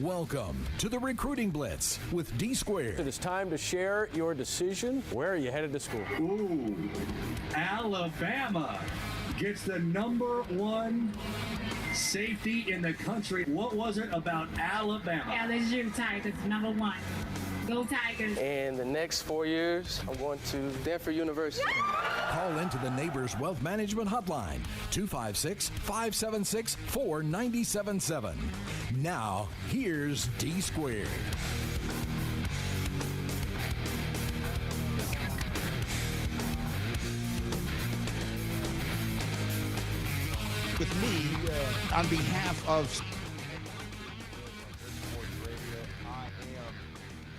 Welcome to the Recruiting Blitz with D Squared. It is time to share your decision. Where are you headed to school? Ooh, Alabama gets the #1 safety in the country. What was it about Alabama? LSU Tigers, #1. Go Tigers. And the next 4 years, I'm going to Stanford University. Call into the Neighbors Wealth Management Hotline, 256-576-4977. Now, here's D Squared. With me, on behalf of I am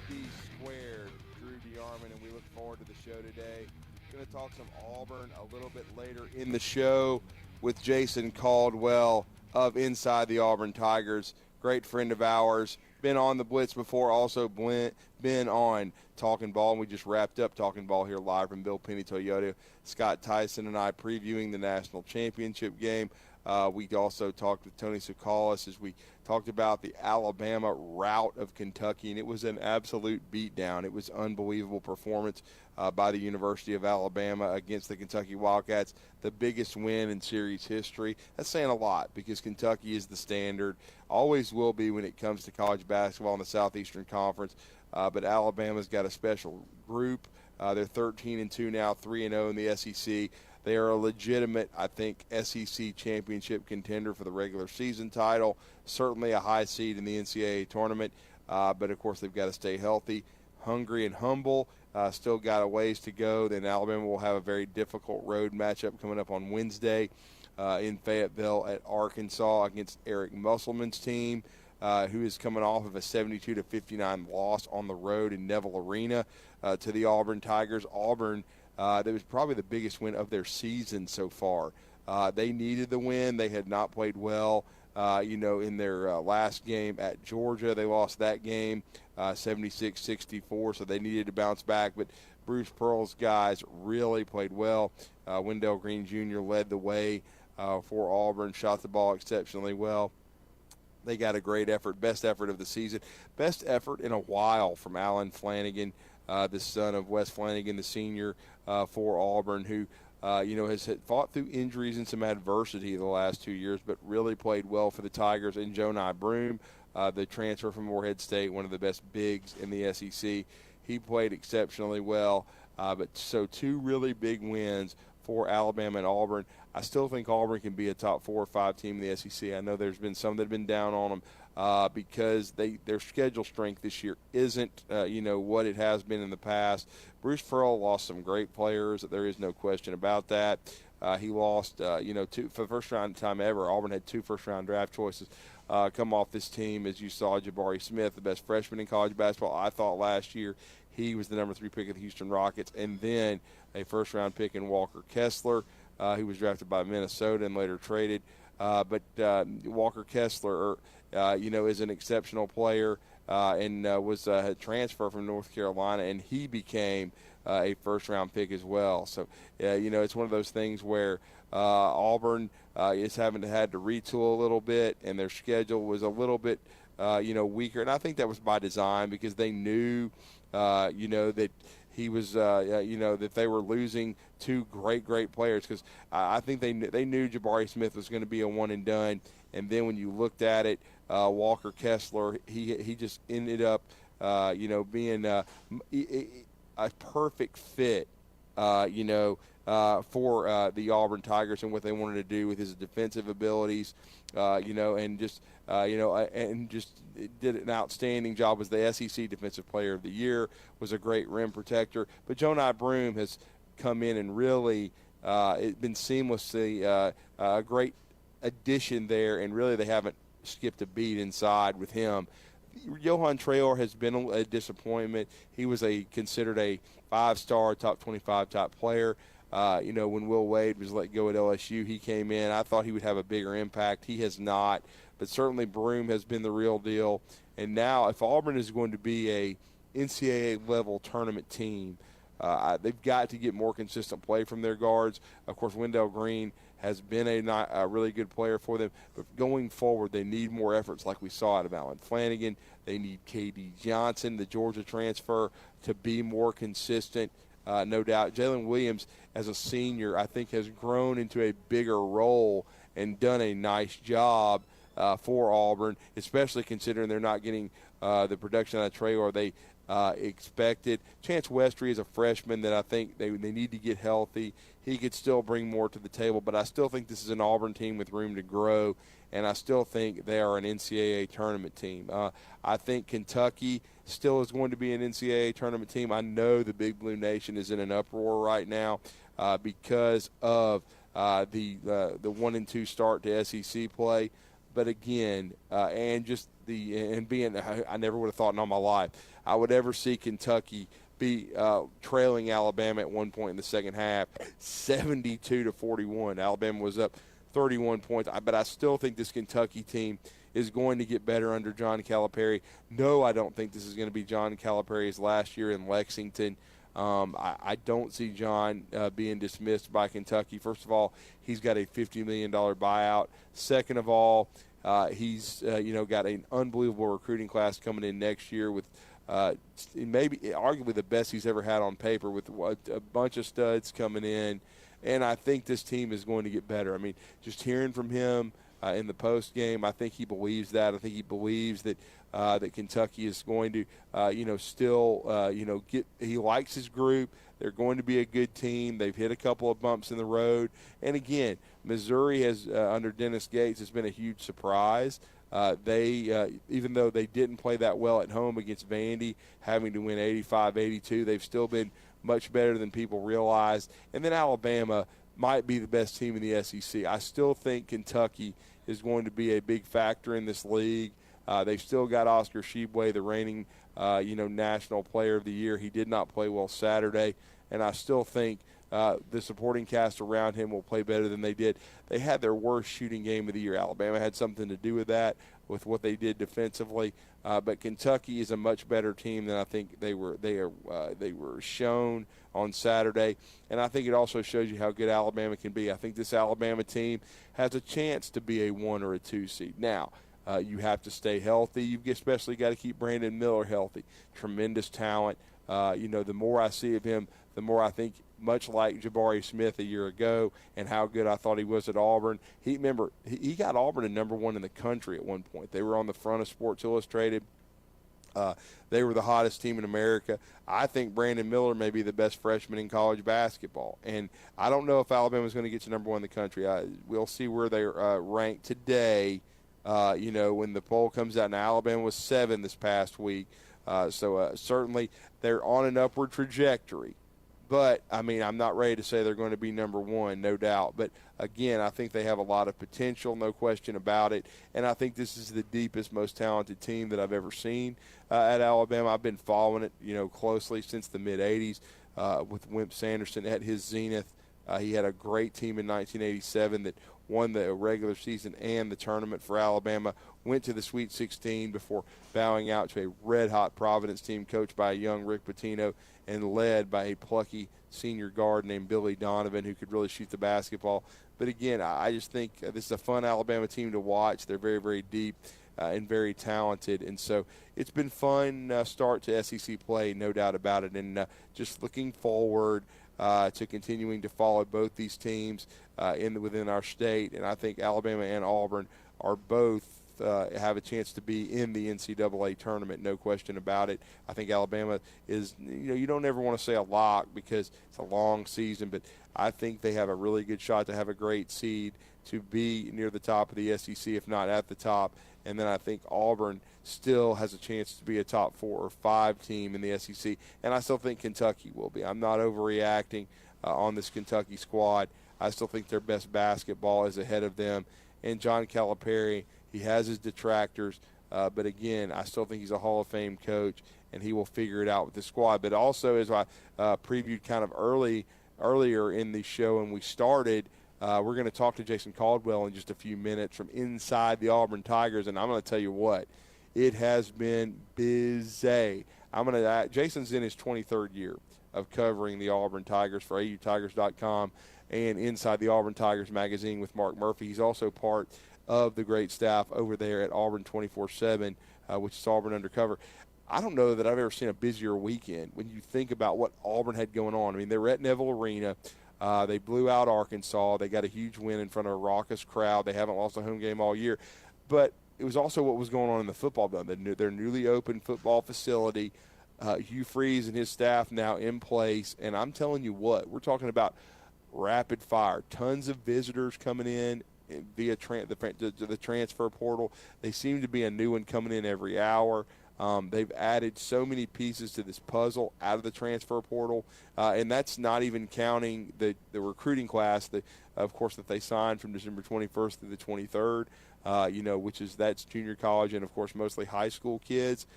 D Squared, Drew DeArmond, and we look forward to the show today. Going to talk some Auburn a little bit later in the show with Jason Caldwell of Inside the Auburn Tigers. Great friend of ours. Been on the Blitz before, also been on Talking Ball. And we just wrapped up Talking Ball here live from Bill Penny Toyota. Scott Tyson and I previewing the national championship game. We also talked with Tony Tsoukalas as we talked about the Alabama rout of Kentucky, and it was an absolute beatdown. It was unbelievable performance by the University of Alabama against the Kentucky Wildcats, the biggest win in series history. That's saying a lot because Kentucky is the standard, always will be when it comes to college basketball in the Southeastern Conference, but Alabama's got a special group. They're 13-2 now, 3-0 in the SEC. They are a legitimate, I think, SEC championship contender for the regular season title, certainly a high seed in the NCAA tournament, but, of course, they've got to stay healthy, hungry, and humble. Still got a ways to go. Then Alabama will have a very difficult road matchup coming up on Wednesday in Fayetteville at Arkansas against Eric Musselman's team, who is coming off of a 72-59 loss on the road in Neville Arena to the Auburn Tigers. Auburn, that was probably the biggest win of their season so far. They needed the win. They had not played well, in their last game at Georgia. They lost that game 76-64, so they needed to bounce back. But Bruce Pearl's guys really played well. Wendell Green Jr. led the way for Auburn, shot the ball exceptionally well. They got a great effort, best effort of the season, best effort in a while from Alan Flanagan, the son of Wes Flanagan, the senior for Auburn, who has fought through injuries and some adversity the last 2 years, but really played well for the Tigers. And Jonai Broome, the transfer from Morehead State, one of the best bigs in the SEC, he played exceptionally well. But so two really big wins for Alabama and Auburn. I still think Auburn can be a top 4 or 5 team in the SEC. I know there's been some that have been down on them because their schedule strength this year isn't, what it has been in the past. Bruce Pearl lost some great players. There is no question about that. He lost, two for the first round time ever. Auburn had 2 first-round draft choices come off this team, as you saw. Jabari Smith, the best freshman in college basketball, I thought last year. He was the number 3 pick of the Houston Rockets, and then a first-round pick in Walker Kessler, who was drafted by Minnesota and later traded. But Walker Kessler, is an exceptional player and was a transfer from North Carolina, and he became a first-round pick as well. So, it's one of those things where Auburn is had to retool a little bit, and their schedule was a little bit, weaker. And I think that was by design because they knew, that he was, that they were losing 2 great players because I think they knew Jabari Smith was going to be a one-and-done. And then when you looked at it, Walker Kessler, he just ended up, being a perfect fit, for the Auburn Tigers and what they wanted to do with his defensive abilities, and just did an outstanding job as the SEC Defensive Player of the Year, was a great rim protector. But Jonai Broome has come in and really it's been seamlessly a great addition there, and really they haven't skipped a beat inside with him. Johan Traore has been a disappointment. He was considered a 5-star, top 25 type player. When Will Wade was let go at LSU, he came in. I thought he would have a bigger impact. He has not. But certainly Broome has been the real deal. And now if Auburn is going to be a NCAA-level tournament team, they've got to get more consistent play from their guards. Of course, Wendell Green has been a really good player for them. But going forward, they need more efforts like we saw out of Allen Flanagan. They need K.D. Johnson, the Georgia transfer, to be more consistent. No doubt. Jalen Williams, as a senior, I think has grown into a bigger role and done a nice job for Auburn, especially considering they're not getting the production out of Traylor they expected. Chance Westry is a freshman that I think they need to get healthy. He could still bring more to the table, but I still think this is an Auburn team with room to grow, and I still think they are an NCAA tournament team. I think Kentucky still is going to be an NCAA tournament team. I know the Big Blue Nation is in an uproar right now because of the 1-2 start to SEC play. But again, I never would have thought in all my life I would ever see Kentucky be trailing Alabama at one point in the second half, 72-41. Alabama was up 31 points. But I still think this Kentucky team is going to get better under John Calipari. No, I don't think this is going to be John Calipari's last year in Lexington. I don't see John being dismissed by Kentucky. First of all, he's got a $50 million buyout. Second of all, he's got an unbelievable recruiting class coming in next year with maybe arguably the best he's ever had on paper, with a bunch of studs coming in. And I think this team is going to get better. I mean, just hearing from him in the post game, I think he believes that. I think he believes that that Kentucky is going to, he likes his group. They're going to be a good team. They've hit a couple of bumps in the road. And again, Missouri has, under Dennis Gates, has been a huge surprise. Even though they didn't play that well at home against Vandy, having to win 85-82, they've still been much better than people realized. And then Alabama might be the best team in the SEC. I still think Kentucky is going to be a big factor in this league. They've still got Oscar Tshiebwe, the reigning, National Player of the Year. He did not play well Saturday, and I still think the supporting cast around him will play better than they did. They had their worst shooting game of the year. Alabama had something to do with that, with what they did defensively. But Kentucky is a much better team than I think they were shown on Saturday. And I think it also shows you how good Alabama can be. I think this Alabama team has a chance to be a 1 or a 2 seed. Now, you have to stay healthy. You've especially got to keep Brandon Miller healthy. Tremendous talent. The more I see of him, the more I think, much like Jabari Smith a year ago and how good I thought he was at Auburn. He got Auburn to number 1 in the country at one point. They were on the front of Sports Illustrated. They were the hottest team in America. I think Brandon Miller may be the best freshman in college basketball. And I don't know if Alabama's going to get to number 1 in the country. We'll see where they rank today, when the poll comes out. Now, Alabama was 7 this past week. So certainly they're on an upward trajectory. But, I'm not ready to say they're going to be number 1, no doubt. But, again, I think they have a lot of potential, no question about it. And I think this is the deepest, most talented team that I've ever seen at Alabama. I've been following it, closely since the mid-'80s with Wimp Sanderson at his zenith. He had a great team in 1987 that won the regular season and the tournament for Alabama, went to the Sweet 16 before bowing out to a red-hot Providence team coached by a young Rick Pitino and led by a plucky senior guard named Billy Donovan who could really shoot the basketball. But, again, I just think this is a fun Alabama team to watch. They're very, very deep and very talented. And so it's been fun start to SEC play, no doubt about it. And just looking forward to continuing to follow both these teams within our state. And I think Alabama and Auburn are both have a chance to be in the NCAA tournament, no question about it. I think Alabama is, you don't ever want to say a lock because it's a long season, but I think they have a really good shot to have a great seed, to be near the top of the SEC, if not at the top. And then I think Auburn still has a chance to be a top 4 or 5 team in the SEC. And I still think Kentucky will be. I'm not overreacting on this Kentucky squad. I still think their best basketball is ahead of them. And John Calipari, he has his detractors. But, again, I still think he's a Hall of Fame coach, and he will figure it out with the squad. But also, as I previewed kind of earlier in the show and we started, we're going to talk to Jason Caldwell in just a few minutes from inside the Auburn Tigers, and I'm going to tell you what, it has been busy. Jason's in his 23rd year of covering the Auburn Tigers for AUTigers.com and Inside the Auburn Tigers magazine with Mark Murphy. He's also part of the great staff over there at Auburn 24/7, which is Auburn Undercover. I don't know that I've ever seen a busier weekend when you think about what Auburn had going on. I mean, they were at Neville Arena. They blew out Arkansas. They got a huge win in front of a raucous crowd. They haven't lost a home game all year. But it was also what was going on in the football dome. Their newly opened football facility, Hugh Freeze and his staff now in place. And I'm telling you what, we're talking about rapid fire. Tons of visitors coming in via the transfer portal. They seem to be a new one coming in every hour. They've added so many pieces to this puzzle out of the transfer portal, and that's not even counting the recruiting class, of course, that they signed from December 21st to the 23rd, that's junior college and, of course, mostly high school kids.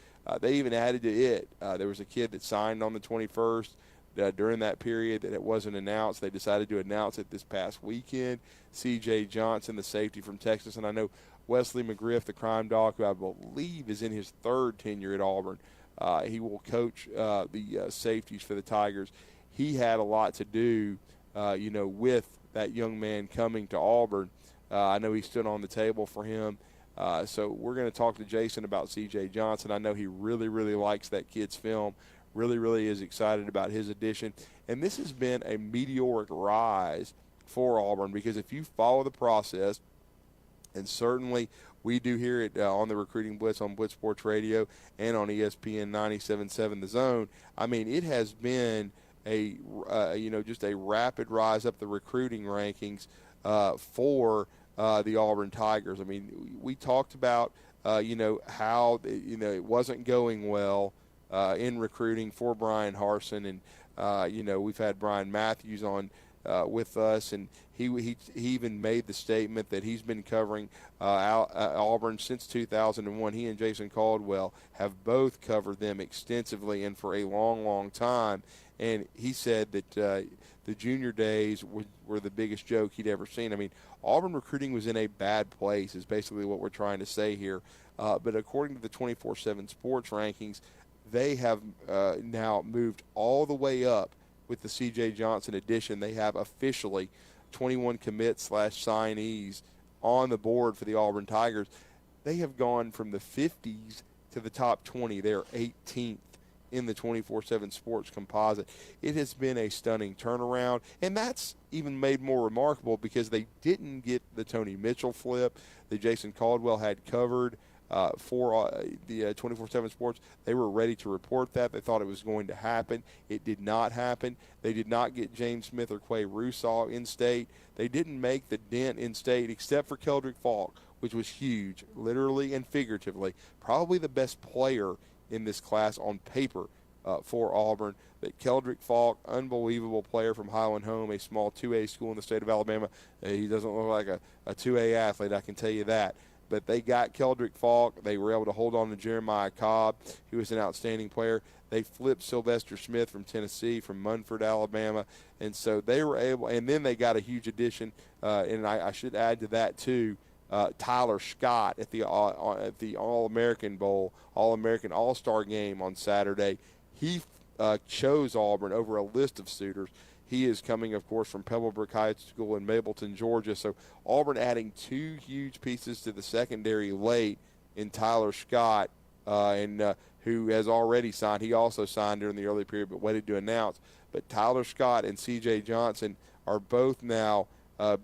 They even added to it. There was a kid that signed on the 21st. During that period that it wasn't announced. They decided to announce it this past weekend. C.J. Johnson, the safety from Texas, and I know Wesley McGriff, the crime dog, who I believe is in his third tenure at Auburn. He will coach the safeties for the Tigers. He had a lot to do, with that young man coming to Auburn. I know he stood on the table for him. So we're going to talk to Jason about C.J. Johnson. I know he really, really likes that kid's film. Really, really is excited about his addition. And this has been a meteoric rise for Auburn because if you follow the process, and certainly we do hear it on the Recruiting Blitz on Blitz Sports Radio and on ESPN 97.7 The Zone, I mean, it has been just a rapid rise up the recruiting rankings for the Auburn Tigers. I mean, we talked about, how, it wasn't going well in recruiting for Brian Harsin, and we've had Brian Matthews on with us, and he even made the statement that he's been covering Auburn since 2001. He and Jason Caldwell have both covered them extensively and for a long, long time, and he said that the junior days were the biggest joke he'd ever seen. I mean, Auburn recruiting was in a bad place is basically what we're trying to say here, but according to the 24/7 Sports rankings, they have now moved all the way up with the C.J. Johnson addition. They have officially 21 commits/signees on the board for the Auburn Tigers. They have gone from the 50s to the top 20. They're 18th in the 24/7 Sports composite. It has been a stunning turnaround, and that's even made more remarkable because they didn't get the Tony Mitchell flip that Jason Caldwell had covered for the 24/7 Sports. They were ready to report that. They thought it was going to happen. It did not happen. They did not get James Smith or Quay Russaw in state. They didn't make the dent in state except for Keldrick Falk, which was huge, literally and figuratively. Probably the best player in this class on paper for Auburn. But Keldrick Falk, unbelievable player from Highland Home, a small 2A school in the state of Alabama. He doesn't look like a 2A athlete, I can tell you that. But they got Keldrick Falk. They were able to hold on to Jeremiah Cobb, who was an outstanding player. They flipped Sylvester Smith from Tennessee, from Munford, Alabama. And so they were able, and then they got a huge addition, and I should add to that too, Tyler Scott at the All-American Bowl, All-American All-Star game on Saturday. He chose Auburn over a list of suitors. He is coming, of course, from Pebblebrook High School in Mableton, Georgia. So Auburn adding two huge pieces to the secondary late in Tyler Scott, who has already signed. He also signed during the early period but waited to announce. But Tyler Scott and C.J. Johnson are both now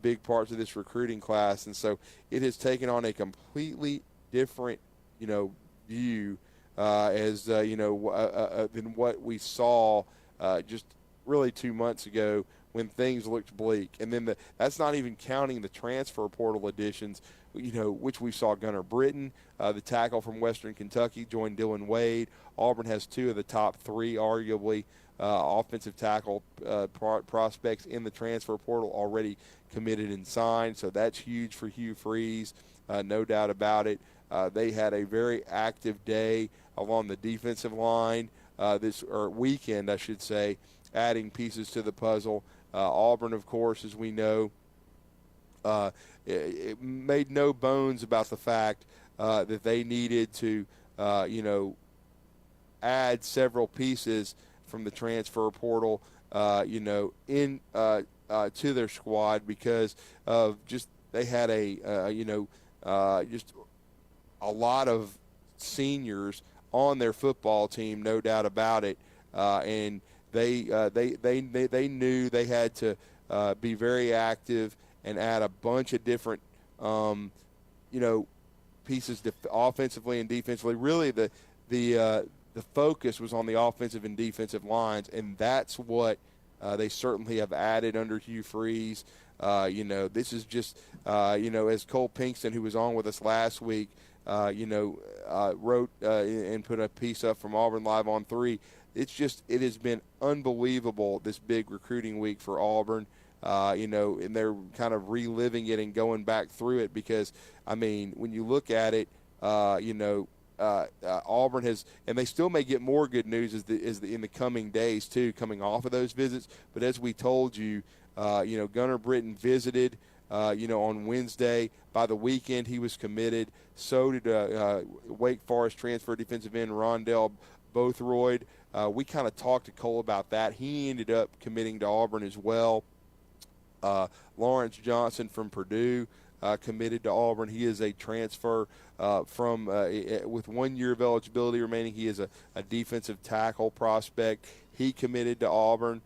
big parts of this recruiting class. And so it has taken on a completely different, view than what we saw just really 2 months ago when things looked bleak. And then that's not even counting the transfer portal additions, which we saw Gunnar Britton, the tackle from Western Kentucky, join Dylan Wade. Auburn has two of the top three, arguably, offensive tackle prospects in the transfer portal already committed and signed. So that's huge for Hugh Freeze, no doubt about it. They had a very active day along the defensive line weekend, I should say, adding pieces to the puzzle. Auburn, of course, as we know, it made no bones about the fact that they needed to, add several pieces from the transfer portal, to their squad because of just they had just a lot of seniors on their football team, no doubt about it, and they knew they had to be very active and add a bunch of different pieces offensively and defensively. Really, the focus was on the offensive and defensive lines, and that's what they certainly have added under Hugh Freeze. This is just as Cole Pinkston, who was on with us last week, wrote and put a piece up from Auburn Live on 3. It has been unbelievable this big recruiting week for Auburn. And they're kind of reliving it and going back through it because, I mean, when you look at it, Auburn has, and they still may get more good news in the coming days too, coming off of those visits. But as we told you, Gunnar Britton visited, on Wednesday. By the weekend, he was committed. So did Wake Forest transfer defensive end Rondell Bothroyd. We kind of talked to Cole about that. He ended up committing to Auburn as well. Lawrence Johnson from Purdue committed to Auburn. He is a transfer with 1 year of eligibility remaining. He is a defensive tackle prospect. He committed to Auburn,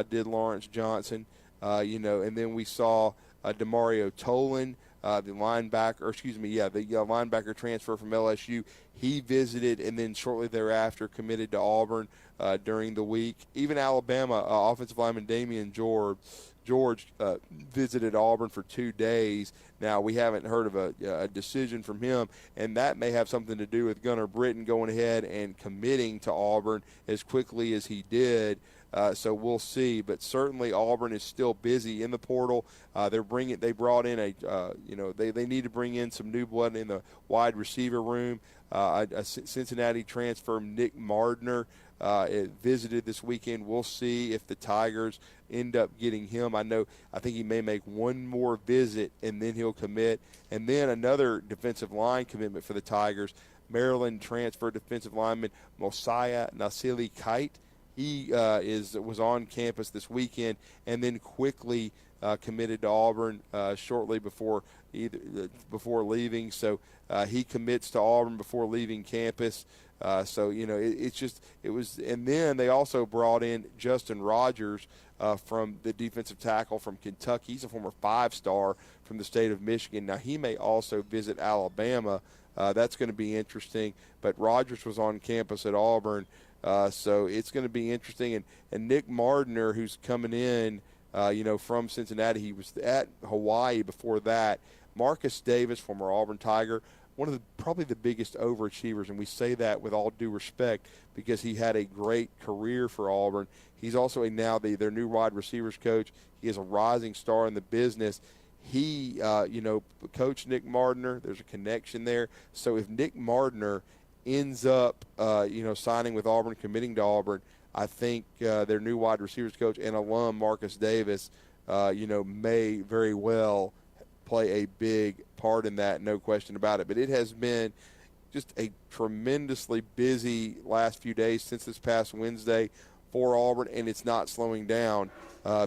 did Lawrence Johnson. And then we saw Demario Tolan, the linebacker transfer from LSU. He visited and then shortly thereafter committed to Auburn during the week. Even Alabama offensive lineman Damian George visited Auburn for 2 days. Now, we haven't heard of a decision from him, and that may have something to do with Gunnar Britton going ahead and committing to Auburn as quickly as he did. So we'll see, but certainly Auburn is still busy in the portal. They brought in they need to bring in some new blood in the wide receiver room. A Cincinnati transfer, Nick Mardner, visited this weekend. We'll see if the Tigers end up getting him. I think he may make one more visit and then he'll commit. And then another defensive line commitment for the Tigers, Maryland transfer defensive lineman Mosiah Nasili Kite. He was on campus this weekend and then quickly committed to Auburn shortly before leaving. So he commits to Auburn before leaving campus. And then they also brought in Justin Rogers from the defensive tackle from Kentucky. He's a former 5-star from the state of Michigan. Now, he may also visit Alabama. That's going to be interesting. But Rogers was on campus at Auburn. So it's going to be interesting. And Nick Mardner, who's coming in, from Cincinnati, he was at Hawaii before that. Marcus Davis, former Auburn Tiger, one of probably the biggest overachievers, and we say that with all due respect because he had a great career for Auburn. He's also now their new wide receivers coach. He is a rising star in the business. He, Coach Nick Mardner, there's a connection there. So if Nick Mardner ends up, signing with Auburn, committing to Auburn, I think their new wide receivers coach and alum Marcus Davis, may very well play a big part in that, no question about it. But it has been just a tremendously busy last few days since this past Wednesday for Auburn, and it's not slowing down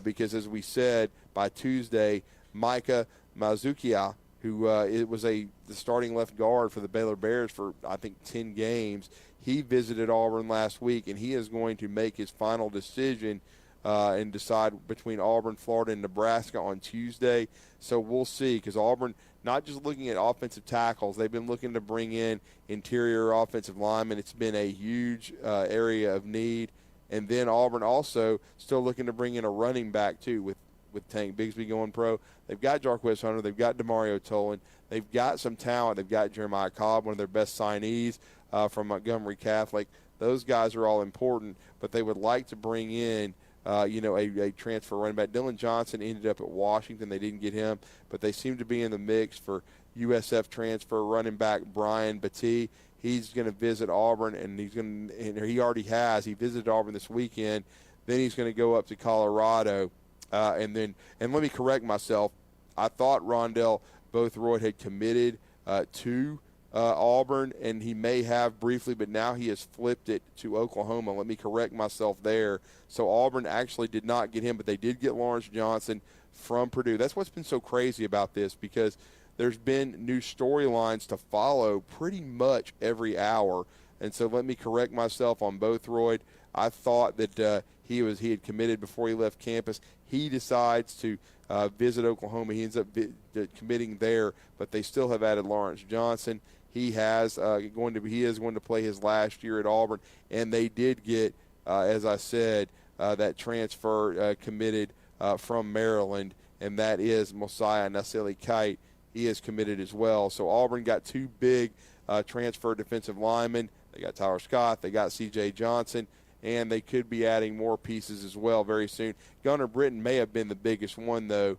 because, as we said, by Tuesday, Micah Mazukia, who was the starting left guard for the Baylor Bears for, I think, 10 games. He visited Auburn last week, and he is going to make his final decision and decide between Auburn, Florida, and Nebraska on Tuesday. So we'll see, because Auburn, not just looking at offensive tackles, they've been looking to bring in interior offensive linemen. It's been a huge area of need. And then Auburn also still looking to bring in a running back, too, with Tank Bigsby going pro. They've got Jarquez Hunter. They've got Demario Tolan. They've got some talent. They've got Jeremiah Cobb, one of their best signees from Montgomery Catholic. Those guys are all important, but they would like to bring in, a transfer running back. Dylan Johnson ended up at Washington. They didn't get him, but they seem to be in the mix for USF transfer running back Brian Battie. He's going to visit Auburn, and he already has. He visited Auburn this weekend. Then he's going to go up to Colorado. And let me correct myself. I thought Rondell Bothroyd had committed to Auburn, and he may have briefly, but now he has flipped it to Oklahoma. Let me correct myself there. So Auburn actually did not get him, but they did get Lawrence Johnson from Purdue. That's what's been so crazy about this, because there's been new storylines to follow pretty much every hour. And so let me correct myself on both, Royd. I thought that he had committed before he left campus. He decides to visit Oklahoma. He ends up committing there, but they still have added Lawrence Johnson. He is going to play his last year at Auburn, and they did get, as I said, that transfer committed from Maryland, and that is Mosiah Nasili-Kite. He is committed as well. So Auburn got two big transfer defensive linemen. They got Tyler Scott. They got C.J. Johnson, and they could be adding more pieces as well very soon. Gunnar Britton may have been the biggest one, though,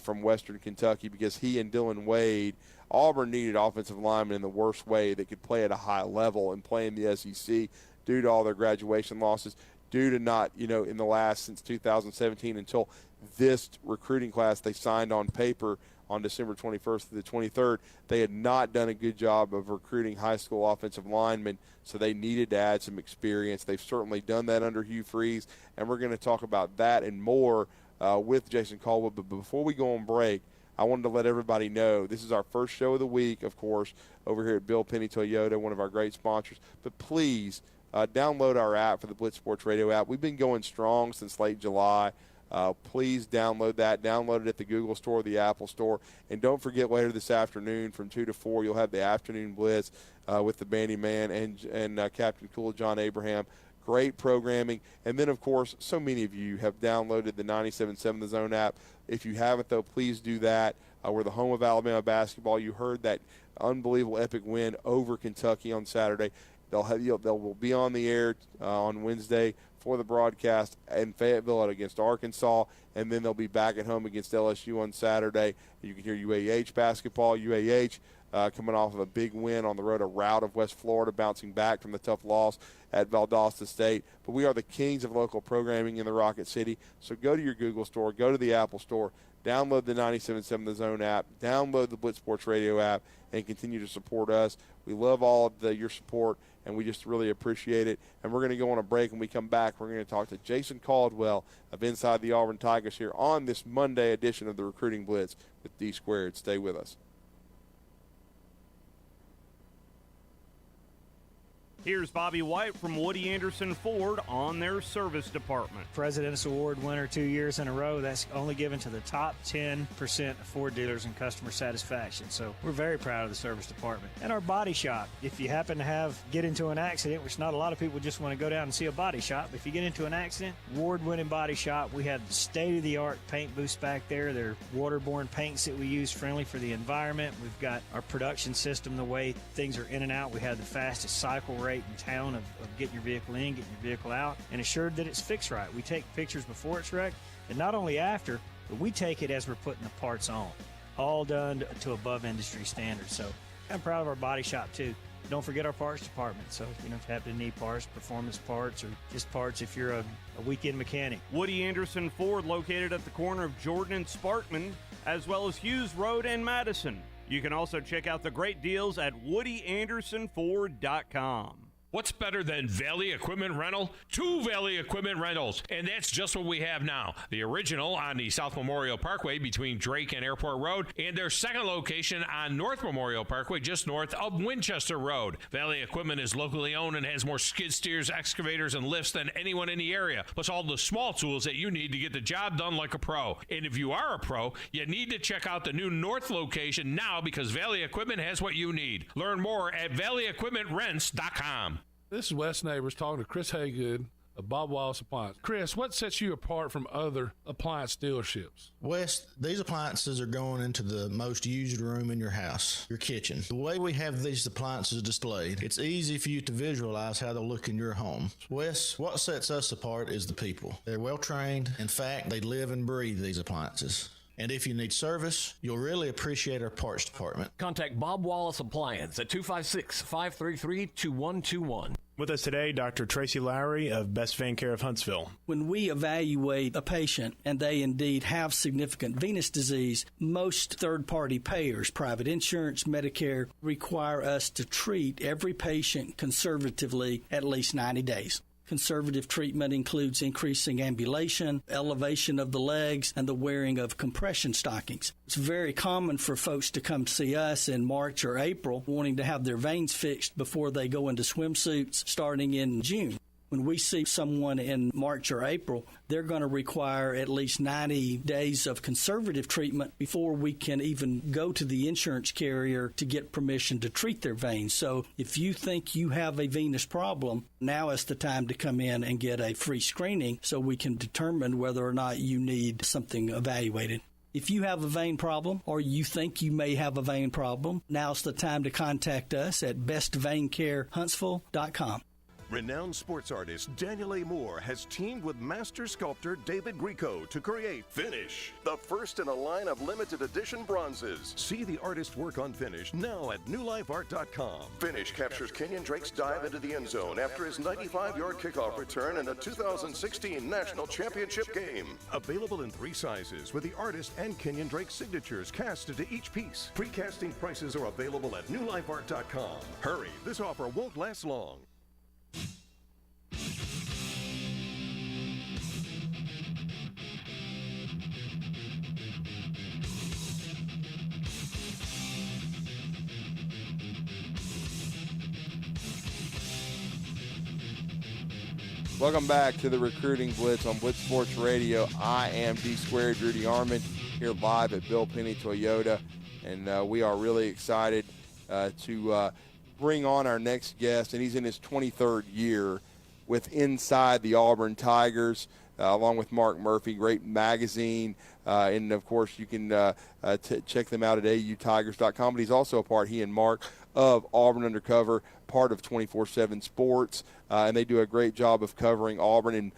from Western Kentucky, because he and Dylan Wade, Auburn needed offensive linemen in the worst way that could play at a high level and play in the SEC due to all their graduation losses, due to not, in the last since 2017 until this recruiting class they signed on paper on December 21st to the 23rd. They had not done a good job of recruiting high school offensive linemen, so they needed to add some experience. They've certainly done that under Hugh Freeze, and we're going to talk about that and more with Jason Caldwell. But before we go on break, I wanted to let everybody know this is our first show of the week, of course, over here at Bill Penny Toyota, one of our great sponsors. But please download our app for the Blitz Sports Radio app. We've been going strong since late July. Please download that. Download it at the Google Store, the Apple Store. And don't forget, later this afternoon from 2 to 4, you'll have the Afternoon Blitz with the Bandy Man and Captain Cool John Abraham. Great programming. And then, of course, so many of you have downloaded the 97.7 The Zone app. If you haven't, though, please do that. We're the home of Alabama basketball. You heard that unbelievable epic win over Kentucky on Saturday. They'll be on the air on Wednesday for the broadcast in Fayetteville against Arkansas, and then they'll be back at home against LSU on Saturday. You can hear UAH basketball. UAH coming off of a big win on the road, a rout of West Florida, bouncing back from the tough loss at Valdosta State. But we are the kings of local programming in the Rocket City. So go to your Google Store, go to the Apple Store, download the 97.7 The Zone app, download the Blitz Sports Radio app, and continue to support us. We love all of your support, and we just really appreciate it. And we're going to go on a break. When we come back, we're going to talk to Jason Caldwell of Inside the Auburn Tigers here on this Monday edition of the Recruiting Blitz with D Squared. Stay with us. Here's Bobby White from Woody Anderson Ford on their service department. President's Award winner 2 years in a row. That's only given to the top 10% of Ford dealers in customer satisfaction. So we're very proud of the service department. And our body shop. If you happen to get into an accident, which not a lot of people just want to go down and see a body shop. If you get into an accident, award-winning body shop. We have state-of-the-art paint booths back there. They're waterborne paints that we use, friendly for the environment. We've got our production system, the way things are in and out. We have the fastest cycle rate in town of getting your vehicle in, getting your vehicle out, and assured that it's fixed right. We take pictures before it's wrecked, and not only after, but we take it as we're putting the parts on. All done to above industry standards. So I'm proud of our body shop too. Don't forget our parts department. So if you happen to need parts, performance parts, or just parts if you're a weekend mechanic. Woody Anderson Ford, located at the corner of Jordan and Sparkman, as well as Hughes Road and Madison. You can also check out the great deals at WoodyAndersonFord.com. What's better than Valley Equipment Rental? Two Valley Equipment Rentals, and that's just what we have now. The original on the South Memorial Parkway between Drake and Airport Road, and their second location on North Memorial Parkway just north of Winchester Road. Valley Equipment is locally owned and has more skid steers, excavators, and lifts than anyone in the area, plus all the small tools that you need to get the job done like a pro. And if you are a pro, you need to check out the new North location now, because Valley Equipment has what you need. Learn more at valleyequipmentrents.com. This is Wes Neighbors talking to Chris Haygood of Bob Wallace Appliance. Chris, what sets you apart from other appliance dealerships? Wes, these appliances are going into the most used room in your house, your kitchen. The way we have these appliances displayed, it's easy for you to visualize how they'll look in your home. Wes, what sets us apart is the people. They're well trained. In fact, they live and breathe these appliances. And if you need service, you'll really appreciate our parts department. Contact Bob Wallace Appliance at 256-533-2121. With us today, Dr. Tracy Lowry of Best Vein Care of Huntsville. When we evaluate a patient and they indeed have significant venous disease, most third-party payers, private insurance, Medicare, require us to treat every patient conservatively at least 90 days. Conservative treatment includes increasing ambulation, elevation of the legs, and the wearing of compression stockings. It's very common for folks to come see us in March or April wanting to have their veins fixed before they go into swimsuits starting in June. When we see someone in March or April, they're going to require at least 90 days of conservative treatment before we can even go to the insurance carrier to get permission to treat their veins. So if you think you have a venous problem, now is the time to come in and get a free screening so we can determine whether or not you need something evaluated. If you have a vein problem or you think you may have a vein problem, now's the time to contact us at bestveincarehuntsville.com. Renowned sports artist Daniel A. Moore has teamed with master sculptor David Grieco to create Finish, the first in a line of limited edition bronzes. See the artist's work on Finish now at newlifeart.com. Finish captures Kenyon Drake's dive into the end zone after his 95-yard kickoff return in the 2016 National Championship game. Available in 3 sizes with the artist and Kenyon Drake signatures cast into each piece. Precasting prices are available at newlifeart.com. Hurry, this offer won't last long. Welcome back to the Recruiting Blitz on Blitz Sports Radio. I am D-Squared Rudy Armand here live at Bill Penny Toyota, and we are really excited to bring on our next guest, and he's in his 23rd year with Inside the Auburn Tigers, along with Mark Murphy, great magazine, and of course you can check them out at autigers.com, but he's also a part, he and Mark, of Auburn Undercover, part of 24/7 Sports, and they do a great job of covering Auburn. And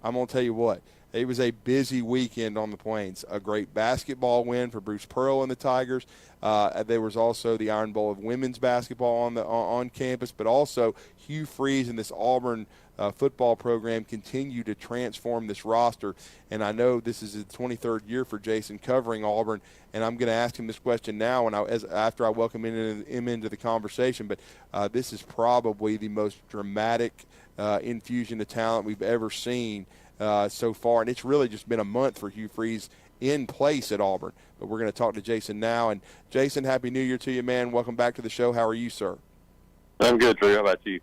I'm going to tell you what, it was a busy weekend on the Plains. A great basketball win for Bruce Pearl and the Tigers. There was also the Iron Bowl of women's basketball on campus, but also Hugh Freeze and this Auburn football program continue to transform this roster. And I know this is the 23rd year for Jason covering Auburn, and I'm going to ask him this question now and after I welcome him into the conversation. But this is probably the most dramatic infusion of talent we've ever seen so far, and it's really just been a month for Hugh Freeze in place at Auburn. But we're going to talk to Jason now. And Jason, Happy New Year to you, man. Welcome back to the show. How are you, sir? I'm good, Drew. How about you?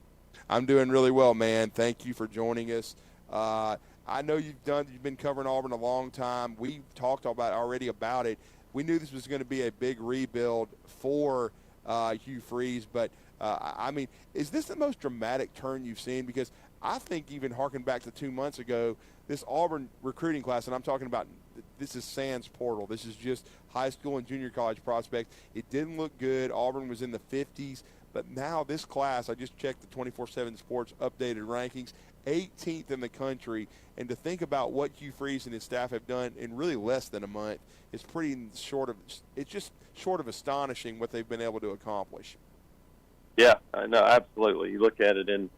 I'm doing really well, man. Thank you for joining us. I know you've been covering Auburn a long time. We've talked already about it. We knew this was going to be a big rebuild for Hugh Freeze, but I mean, is this the most dramatic turn you've seen? Because I think even harking back to 2 months ago, this Auburn recruiting class, and I'm talking about this is sans portal. This is just high school and junior college prospects. It didn't look good. Auburn was in the 50s. But now this class, I just checked the 24/7 Sports updated rankings, 18th in the country. And to think about what Hugh Freeze and his staff have done in really less than a month, it's just short of astonishing what they've been able to accomplish. Yeah, no, absolutely. You look at it, and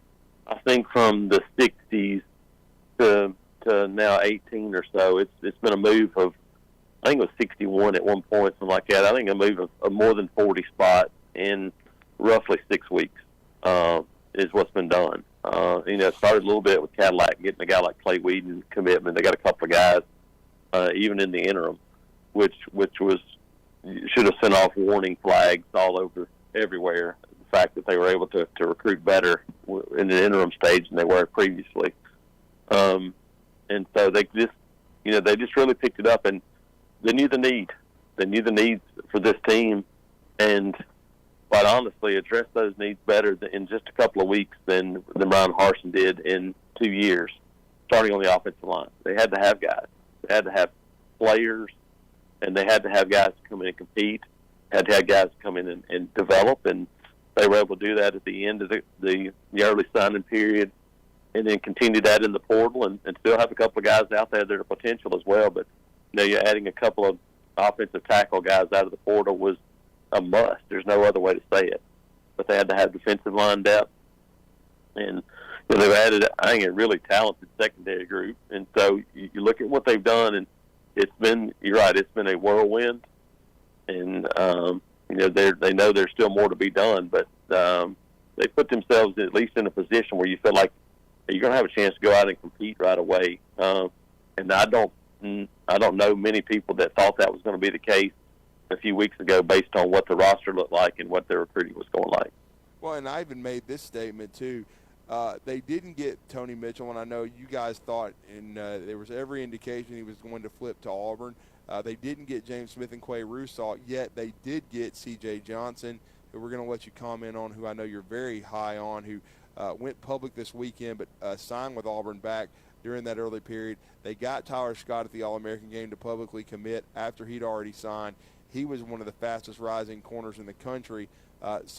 I think from the 60s to now 18 or so, it's been a move of, I think it was 61 at one point, something like that. I think a move of more than 40 spots in roughly 6 weeks is what's been done. It started a little bit with Cadillac, getting a guy like Clay Whedon commitment. They got a couple of guys, even in the interim, which should have sent off warning flags all over everywhere. The fact that they were able to recruit better in the interim stage than they were previously. And so they just really picked it up, and they knew the need. They knew the needs for this team, and quite honestly, address those needs better in just a couple of weeks than Brian Harsin did in 2 years, starting on the offensive line. They had to have guys. They had to have players, and they had to have guys come in and compete, had to have guys come in and develop, and they were able to do that at the end of the early signing period, and then continue that in the portal and still have a couple of guys out there that are potential as well. But, you're adding a couple of offensive tackle guys out of the portal was a must. There's no other way to say it. But they had to have defensive line depth. And they've added, I think, a really talented secondary group. And so you look at what they've done, and it's been, you're right, it's been a whirlwind. And, they know there's still more to be done, but they put themselves at least in a position where you feel like you're going to have a chance to go out and compete right away. And I don't know many people that thought that was going to be the case a few weeks ago based on what the roster looked like and what their recruiting was going like. Well, and I even made this statement too. They didn't get Tony Mitchell, and I know you guys thought, and there was every indication he was going to flip to Auburn. They didn't get James Smith and Quay Russaw, yet they did get C.J. Johnson, who we're going to let you comment on, who I know you're very high on, who went public this weekend but signed with Auburn back during that early period. They got Tyler Scott at the All-American game to publicly commit after he'd already signed. He was one of the fastest rising corners in the country. And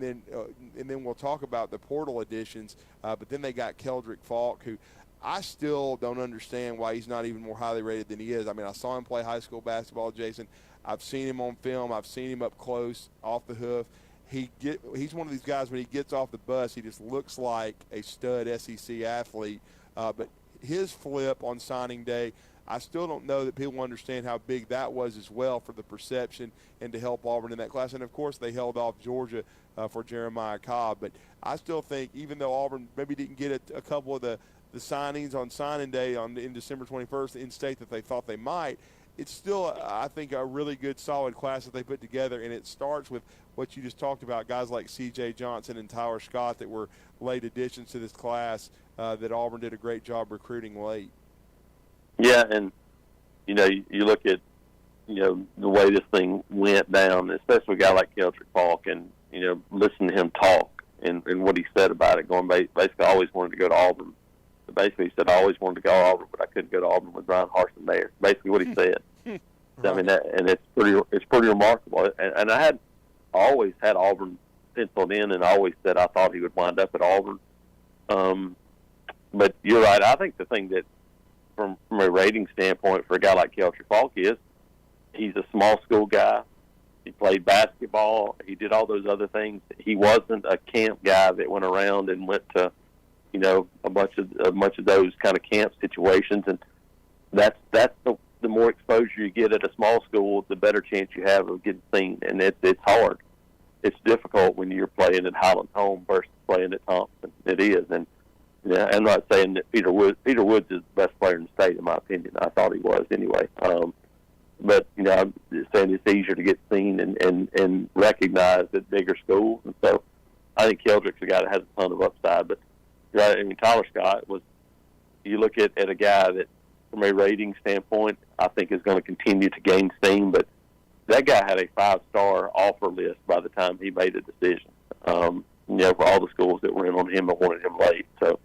then we'll talk about the portal additions. But then they got Keldrick Falk, who I still don't understand why he's not even more highly rated than he is. I mean, I saw him play high school basketball, Jason. I've seen him on film. I've seen him up close, off the hoof. He's one of these guys, when he gets off the bus, he just looks like a stud SEC athlete. But his flip on signing day, I still don't know that people understand how big that was as well for the perception and to help Auburn in that class. And, of course, they held off Georgia for Jeremiah Cobb. But I still think, even though Auburn maybe didn't get a couple of the signings on signing day in December 21st in state that they thought they might, it's still, I think, a really good, solid class that they put together. And it starts with what you just talked about, guys like C.J. Johnson and Tyler Scott that were late additions to this class that Auburn did a great job recruiting late. Yeah, and, you look at, the way this thing went down, especially a guy like Keldrick Falk, and, listen to him talk and what he said about it, going basically always wanted to go to Auburn. But basically he said, I always wanted to go to Auburn, but I couldn't go to Auburn with Brian Harsin there. Basically what he said. Right. I mean, and it's pretty remarkable. And I always had Auburn penciled in, and I always said I thought he would wind up at Auburn. But you're right. I think the thing that, from a rating standpoint for a guy like Keldrick Falk is he's a small school guy. He played basketball. He did all those other things. He wasn't a camp guy that went around and went to, a bunch of those kind of camp situations. And that's the more exposure you get at a small school, the better chance you have of getting seen. And it's hard. It's difficult when you're playing at Highland Home versus playing at Thompson. It is. And yeah, I'm not saying that Peter Woods is the best player in the state, in my opinion. I thought he was anyway. But, I'm just saying it's easier to get seen and recognized at bigger schools. And so I think Keldrick's a guy that has a ton of upside. But, Tyler Scott you look at a guy that, from a rating standpoint, I think is going to continue to gain steam. But that guy had a 5-star offer list by the time he made a decision, for all the schools that were in on him and wanted him late. So,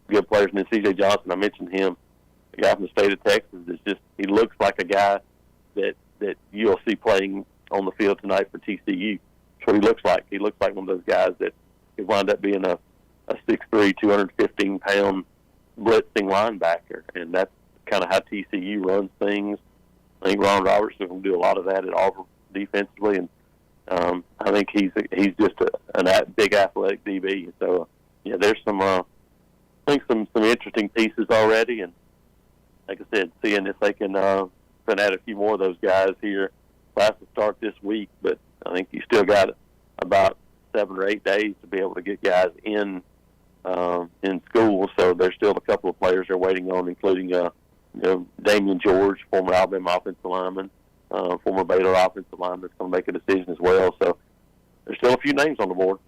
good players. And then C.J. Johnson, I mentioned him, the guy from the state of Texas. He looks like a guy that you'll see playing on the field tonight for TCU. That's what he looks like. He looks like one of those guys that could wind up being a 6'3", 215-pound blitzing linebacker, and that's kind of how TCU runs things. I think Ron Roberts is going to do a lot of that at Auburn defensively, and I think he's just a big athletic DB. So, there's some interesting pieces already, and like I said, seeing if they can add a few more of those guys here. Class will start this week, but I think you still got about 7 or 8 days to be able to get guys in school. So there's still a couple of players they're waiting on, including Damian George, former Alabama offensive lineman, former Baylor offensive lineman, that's going to make a decision as well. So there's still a few names on the board.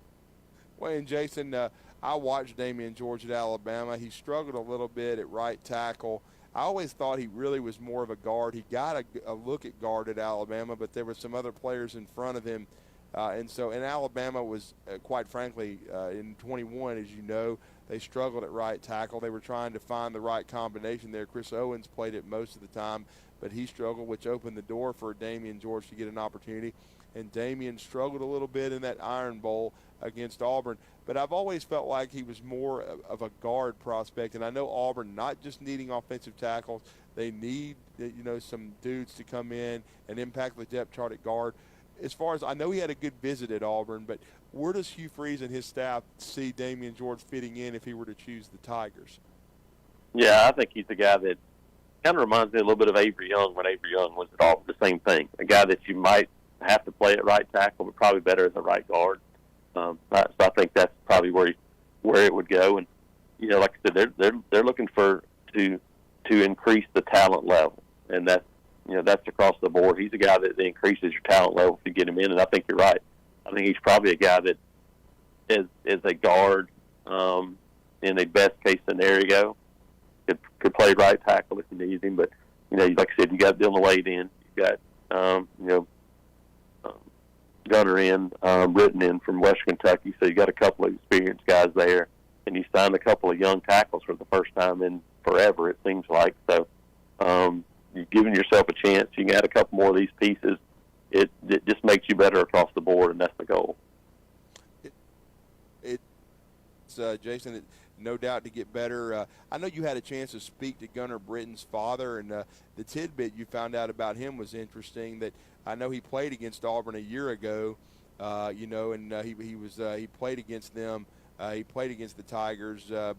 Well, and Jason, I watched Damian George at Alabama. He struggled a little bit at right tackle. I always thought he really was more of a guard. He got a look at guard at Alabama, but there were some other players in front of him. And Alabama was, quite frankly, in 21, as you know, they struggled at right tackle. They were trying to find the right combination there. Chris Owens played it most of the time, but he struggled, which opened the door for Damian George to get an opportunity. And Damian struggled a little bit in that Iron Bowl against Auburn. But I've always felt like he was more of a guard prospect. And I know Auburn not just needing offensive tackles. They need, some dudes to come in and impact the depth chart at guard. As far as I know, he had a good visit at Auburn, but Where does Hugh Freeze and his staff see Damian George fitting in if he were to choose the Tigers? Yeah, I think he's a guy that kind of reminds me a little bit of Avery Young when Avery Young was at all the same thing. A guy that you might have to play at right tackle, but probably better as a right guard. So I think that's probably where it would go. And like I said, they're looking to increase the talent level, and that's across the board. He's a guy that increases your talent level if you get him in, and I think you're right. I think he's probably a guy that is a guard in a best case scenario. Could play right tackle if you need him, but like I said, you got Dylan Wade in, you got Gunner in, Britton in from Western Kentucky, so you got a couple of experienced guys there, and you signed a couple of young tackles for the first time in forever, it seems like. So you're giving yourself a chance. You can add a couple more of these pieces. It just makes you better across the board, and that's the goal. It's Jason, no doubt to get better. I know you had a chance to speak to Gunner Britton's father, and the tidbit you found out about him was interesting. That I know he played against Auburn a year ago, and he played against them. He played against the Tigers, or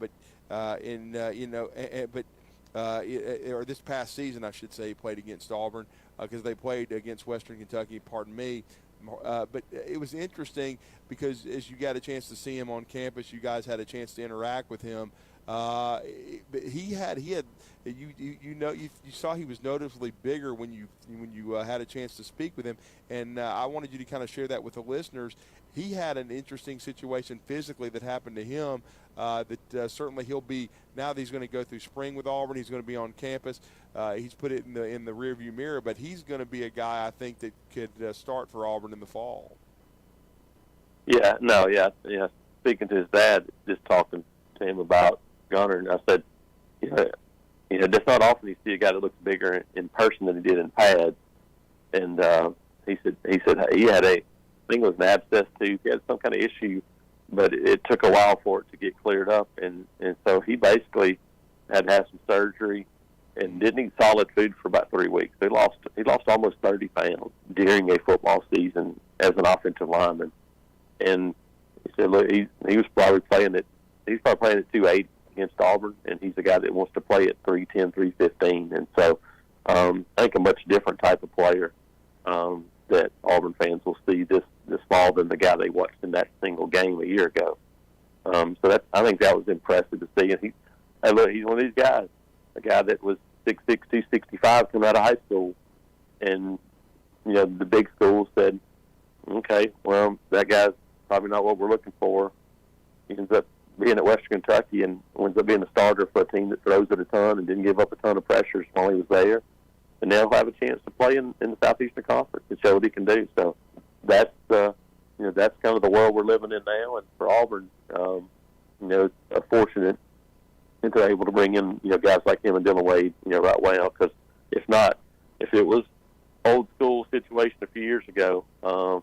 this past season, I should say, he played against Auburn because they played against Western Kentucky. Pardon me. But it was interesting because as you got a chance to see him on campus, you guys had a chance to interact with him. But you saw he was noticeably bigger when you had a chance to speak with him, and I wanted you to kind of share that with the listeners. He had an interesting situation physically that happened to him that certainly he'll be, now that he's going to go through spring with Auburn, he's going to be on campus. He's put it in the rearview mirror, but he's going to be a guy I think that could start for Auburn in the fall. Yeah. Speaking to his dad, just talking to him about Gunner, and I said, it's not often you see a guy that looks bigger in person than he did in pads. And he said he had I think it was an abscess tooth. He had some kind of issue, but it took a while for it to get cleared up, and so he basically had to have some surgery and didn't eat solid food for about 3 weeks. He lost almost 30 pounds during a football season as an offensive lineman, and he said, look, he was probably playing at 280 against Auburn, and he's a guy that wants to play at 310, 315, and so I think a much different type of player that Auburn fans will see this fall than the guy they watched in that single game a year ago. So I think that was impressive to see. And he's one of these guys, a guy that was 6'6", 265 coming out of high school, and the big schools said, okay, well, that guy's probably not what we're looking for. He ends up being at Western Kentucky and ends up being a starter for a team that throws it a ton and didn't give up a ton of pressures while he was there. And now he'll have a chance to play in the Southeastern Conference and show what he can do. So that's that's kind of the world we're living in now. And for Auburn, it's fortunate that they're able to bring in guys like him and Dylan Wade right now. Because if it was old school situation a few years ago, then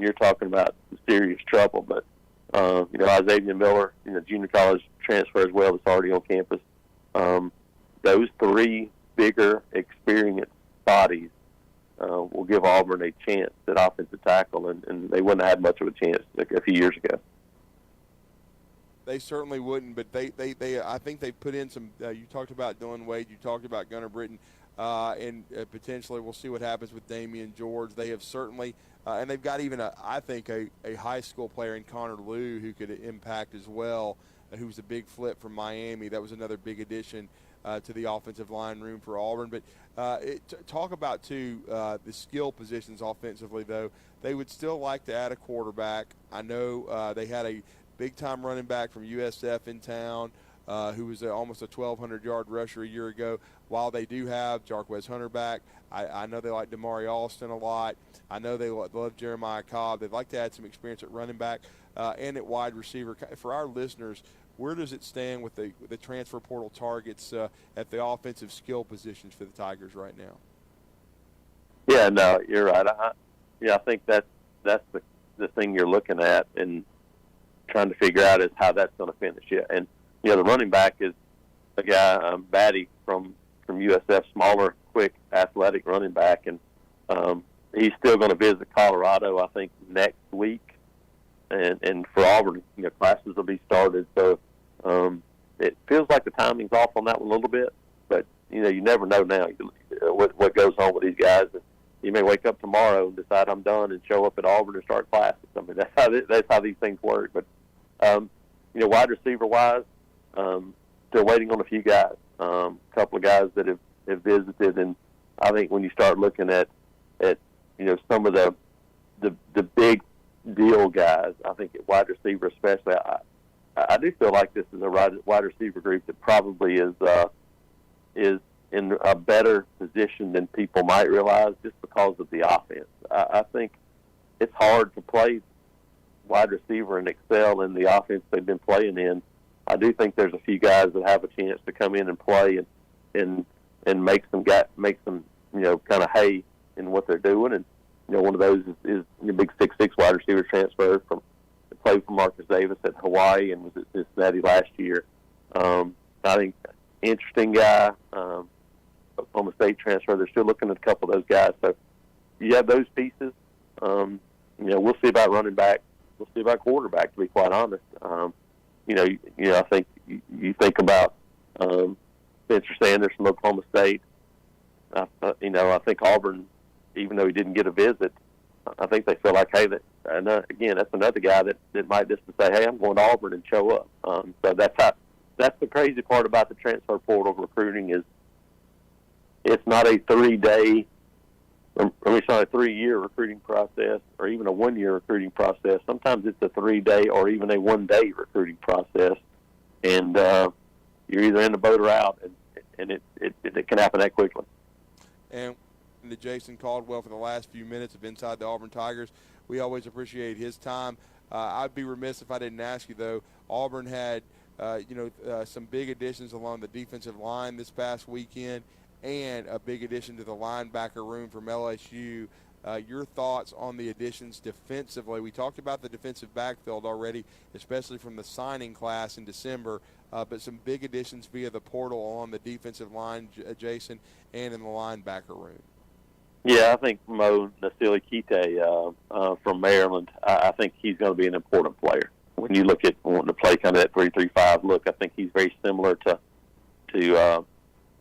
you're talking about serious trouble. But Isaiah Miller, junior college transfer as well, that's already on campus. Those three bigger, experienced bodies will give Auburn a chance at offensive tackle, and they wouldn't have had much of a chance a few years ago. They certainly wouldn't, but they I think they put in some. You talked about Dylan Wade, you talked about Gunner Britton, and potentially we'll see what happens with Damian George. They have certainly, and they've got even a high school player in Connor Liu who could impact as well, who was a big flip from Miami. That was another big addition to the offensive line room for Auburn. But talk about, too, the skill positions offensively, though. They would still like to add a quarterback. I know they had a big-time running back from USF in town who was almost a 1,200-yard rusher a year ago. While they do have Jarquez Hunter back, I know they like Damari Alston a lot. I know they love Jeremiah Cobb. They'd like to add some experience at running back and at wide receiver. For our listeners, where does it stand with the transfer portal targets at the offensive skill positions for the Tigers right now? Yeah, no, you're right. I think that's the thing you're looking at and trying to figure out is how that's going to finish. Yeah, and the running back is a guy Batty from USF, smaller, quick, athletic running back, and he's still going to visit Colorado, I think, next week. and for Auburn, classes will be started. So it feels like the timing's off on that one a little bit, but you never know now what goes on with these guys. You may wake up tomorrow and decide I'm done and show up at Auburn and start classes. I mean, that's how these things work. But wide receiver wise, still waiting on a few guys. A couple of guys that have visited, and I think when you start looking at some of the big deal guys, I think at wide receiver especially, I do feel like this is a wide receiver group that probably is in a better position than people might realize just because of the offense. I think it's hard to play wide receiver and excel in the offense they've been playing in. I do think there's a few guys that have a chance to come in and play and make some kind of hay in what they're doing. And one of those is the big 6'6" wide receiver transfer from played for Marcus Davis at Hawaii and was at Cincinnati last year. I think interesting guy. Oklahoma State transfer. They're still looking at a couple of those guys. So you have those pieces. We'll see about running back. We'll see about quarterback, to be quite honest. I think you think about Spencer Sanders from Oklahoma State. I think Auburn, even though he didn't get a visit, I think they feel like, hey, again, that's another guy that might just say, hey, I'm going to Auburn and show up. So that's the crazy part about the transfer portal recruiting is it's not a 3-year recruiting process or even a 1-year recruiting process. Sometimes it's a 3-day or even a 1-day recruiting process, and you're either in the boat or out, and it can happen that quickly. And to Jason Caldwell for the last few minutes of Inside the Auburn Tigers. We always appreciate his time. I'd be remiss if I didn't ask you, though. Auburn had, some big additions along the defensive line this past weekend and a big addition to the linebacker room from LSU. Your thoughts on the additions defensively? We talked about the defensive backfield already, especially from the signing class in December, but some big additions via the portal on the defensive line, Jason, and in the linebacker room. Yeah, I think Mo Nasili-Kite from Maryland, I think he's going to be an important player. When you look at wanting to play kind of that 3-3-5 look, I think he's very similar to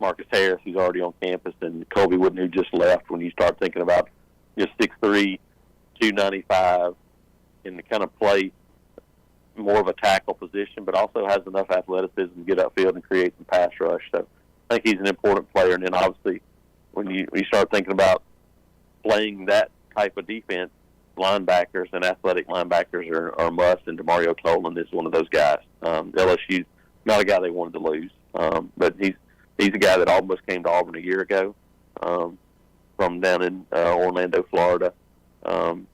Marcus Harris, who's already on campus, and Colby Wooden, who just left. When you start thinking about just 6'3", 295, and to kind of play more of a tackle position, but also has enough athleticism to get upfield and create some pass rush. So I think he's an important player. And then obviously when you start thinking about playing that type of defense, linebackers and athletic linebackers are must, and DeMario Tolan is one of those guys. LSU's not a guy they wanted to lose, but he's a guy that almost came to Auburn a year ago from down in Orlando, Florida.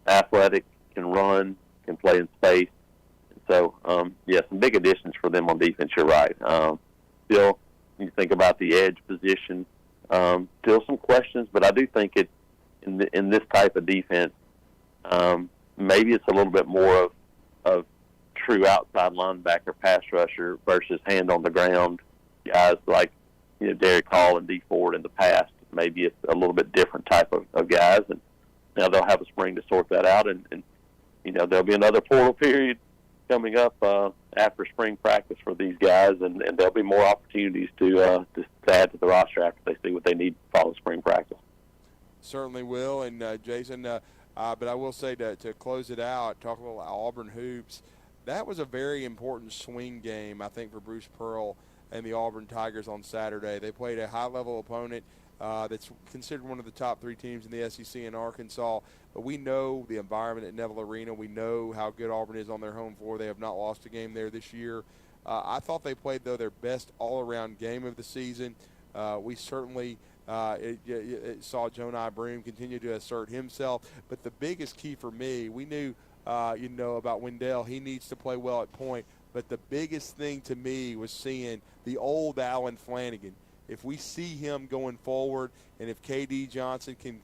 Athletic, can run, can play in space. So, some big additions for them on defense, you're right. Still, you think about the edge position, still some questions, but I do think in this type of defense, maybe it's a little bit more of true outside linebacker pass rusher versus hand on the ground guys like Derek Hall and D Ford in the past. Maybe it's a little bit different type of guys, and now they'll have a spring to sort that out, and there'll be another portal period coming up after spring practice for these guys, and there'll be more opportunities to add to the roster after they see what they need following spring practice. Certainly will, and Jason, but I will say to close it out, talk a little Auburn hoops. That was a very important swing game, I think, for Bruce Pearl and the Auburn Tigers on Saturday. They played a high-level opponent that's considered one of the top 3 teams in the SEC in Arkansas. But we know the environment at Neville Arena. We know how good Auburn is on their home floor. They have not lost a game there this year. I thought they played, though, their best all-around game of the season. We certainly saw Jonai Broome continue to assert himself. But the biggest key for me, we knew, about Wendell. He needs to play well at point. But the biggest thing to me was seeing the old Allen Flanigan. If we see him going forward, and if K.D. Johnson can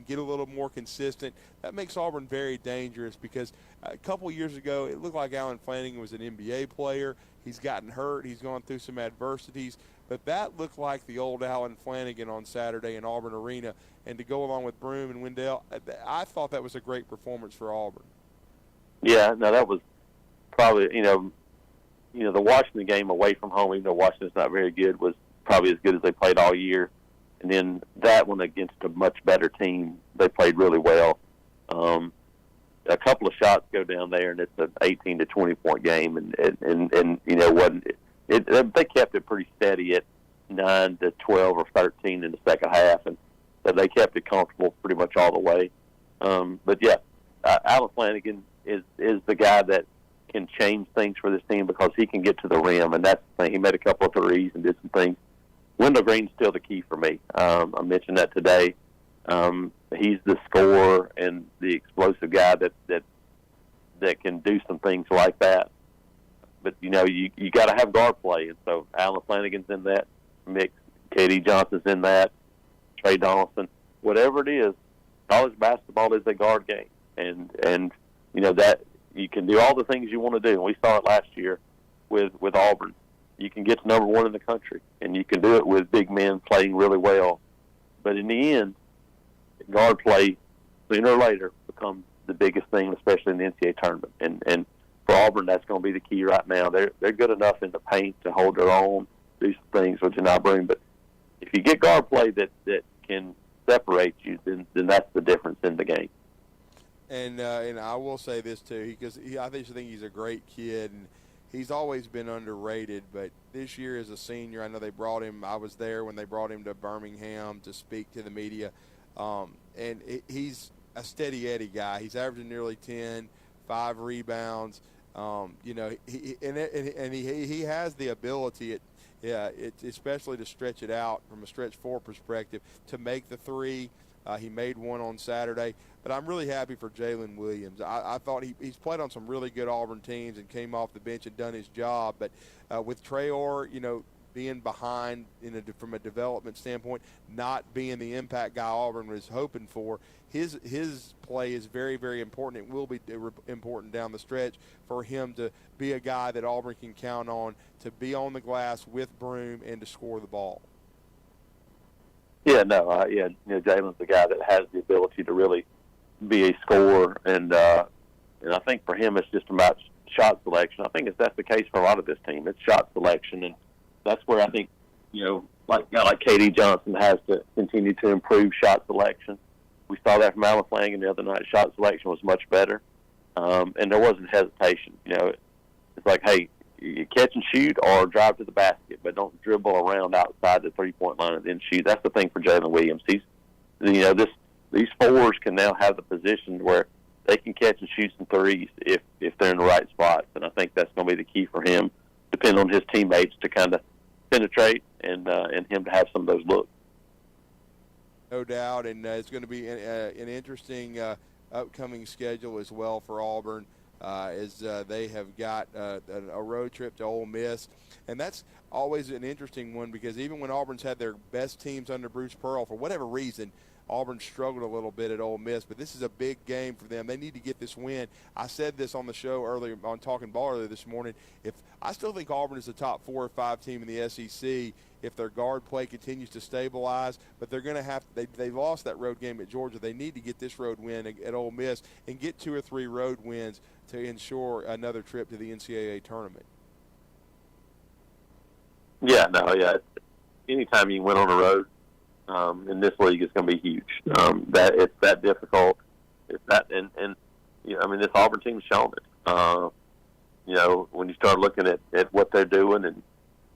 get a little more consistent, that makes Auburn very dangerous, because a couple years ago it looked like Allen Flanigan was an NBA player. He's gotten hurt. He's gone through some adversities. But that looked like the old Allen Flanigan on Saturday in Auburn Arena. And to go along with Broome and Wendell, I thought that was a great performance for Auburn. Yeah, no, that was probably, the Washington game away from home, even though Washington's not very good, was probably as good as they played all year. And then that one against a much better team, they played really well. A couple of shots go down there, and it's an 18 to 20 point game, and they kept it pretty steady at 9 to 12 or 13 in the second half, and so they kept it comfortable pretty much all the way. But yeah, Alan Flanagan is the guy that can change things for this team because he can get to the rim, and that's the thing. He made a couple of threes and did some things. Wendell Green's still the key for me. I mentioned that today. He's the scorer and the explosive guy that can do some things like that. But, you got to have guard play, and so Alan Flanagan's in that mix. K.D. Johnson's in that. Trey Donaldson. Whatever it is, college basketball is a guard game. And that you can do all the things you want to do. And we saw it last year with Auburn. You can get to number one in the country, and you can do it with big men playing really well. But in the end, guard play, sooner or later, becomes the biggest thing, especially in the NCAA tournament. And for Auburn, that's going to be the key right now. They're good enough in the paint to hold their own, do some things which are not bring. But if you get guard play that can separate you, then that's the difference in the game. And I will say this too, because I think he's a great kid, and he's always been underrated. But this year as a senior, I know they brought him. I was there when they brought him to Birmingham to speak to the media, and he's a steady Eddie guy. He's averaging nearly 10, 5 rebounds. He has the ability, especially to stretch it out from a stretch 4 perspective, to make the 3. He made one on Saturday. But I'm really happy for Jalen Williams. I thought he's played on some really good Auburn teams and came off the bench and done his job. But with Traore, being behind from a development standpoint, not being the impact guy Auburn was hoping for, his play is very, very important. It will be important down the stretch for him to be a guy that Auburn can count on to be on the glass with Broome and to score the ball. Yeah, Jalen's the guy that has the ability to really be a scorer, and I think for him it's just about shot selection. I think that's the case for a lot of this team. It's shot selection, and that's where I think like a guy like K.D. Johnson has to continue to improve shot selection. We saw that from Alan Flanagan the other night. Shot selection was much better, and there wasn't hesitation. It's like, hey, you catch and shoot or drive to the basket, but don't dribble around outside the 3-point line and then shoot. That's the thing for Jalen Williams. These fours can now have the position where they can catch and shoot some threes if they're in the right spots, and I think that's going to be the key for him, depending on his teammates to kind of penetrate and him to have some of those looks. No doubt, and it's going to be an interesting upcoming schedule as well for Auburn. As they have got a road trip to Ole Miss. And that's always an interesting one because even when Auburn's had their best teams under Bruce Pearl, for whatever reason, Auburn struggled a little bit at Ole Miss. But this is a big game for them. They need to get this win. I said this on the show earlier, on Talking Ball earlier this morning. I still think Auburn is the top 4 or 5 team in the SEC if their guard play continues to stabilize. But they're going to have – they lost that road game at Georgia. They need to get this road win at Ole Miss and get 2 or 3 road wins to ensure another trip to the NCAA tournament. Anytime you win on the road in this league, it's going to be huge. It's that difficult. It's that, and this Auburn team's shown it. When you start looking at what they're doing, and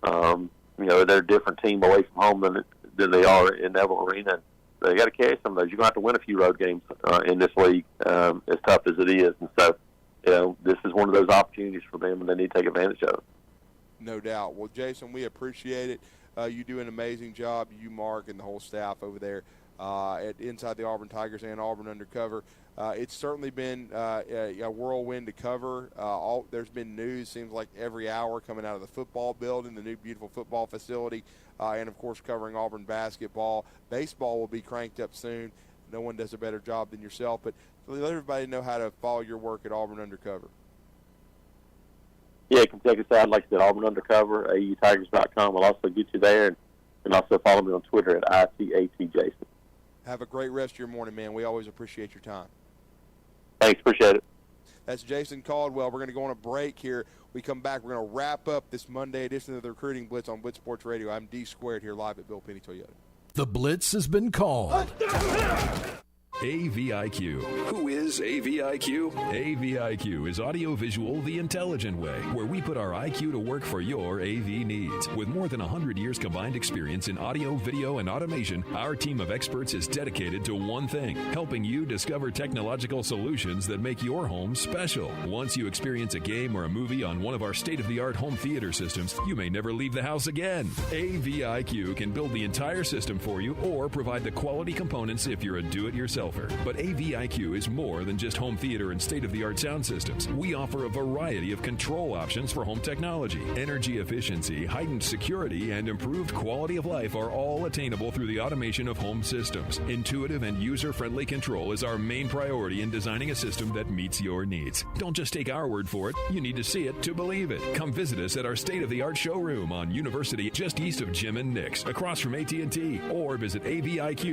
they're a different team away from home than they are in Neville Arena. They got to carry some of those. You're going to have to win a few road games in this league, as tough as it is, and so. This is one of those opportunities for them, and they need to take advantage of it. No doubt. Well, Jason, we appreciate it. You do an amazing job, you, Mark, and the whole staff over there at Inside the Auburn Tigers and Auburn Undercover. It's certainly been a whirlwind to cover. There's been news, seems like every hour, coming out of the football building, the new beautiful football facility, and, of course, covering Auburn basketball. Baseball will be cranked up soon. No one does a better job than yourself, but let everybody know how to follow your work at Auburn Undercover. Yeah, you can check us out, like I said, Auburn Undercover, autigers.com. I'll also get you there, and also follow me on Twitter at ICATJason. Have a great rest of your morning, man. We always appreciate your time. Thanks, appreciate it. That's Jason Caldwell. We're going to go on a break here. We come back. We're going to wrap up this Monday edition of the Recruiting Blitz on Blitz Sports Radio. I'm D Squared here live at Bill Penny Toyota. The Blitz has been called. AVIQ. Who is AVIQ? AVIQ is audiovisual the intelligent way, where we put our IQ to work for your AV needs. With more than 100 years combined experience in audio, video, and automation, our team of experts is dedicated to one thing, helping you discover technological solutions that make your home special. Once you experience a game or a movie on one of our state-of-the-art home theater systems, you may never leave the house again. AVIQ can build the entire system for you or provide the quality components if you're a do-it-yourselfer. But AVIQ is more than just home theater and state-of-the-art sound systems. We offer a variety of control options for home technology. Energy efficiency, heightened security, and improved quality of life are all attainable through the automation of home systems. Intuitive and user-friendly control is our main priority in designing a system that meets your needs. Don't just take our word for it. You need to see it to believe it. Come visit us at our state-of-the-art showroom on University, just east of Jim and Nick's, across from AT&T, or visit aviqhsv.com.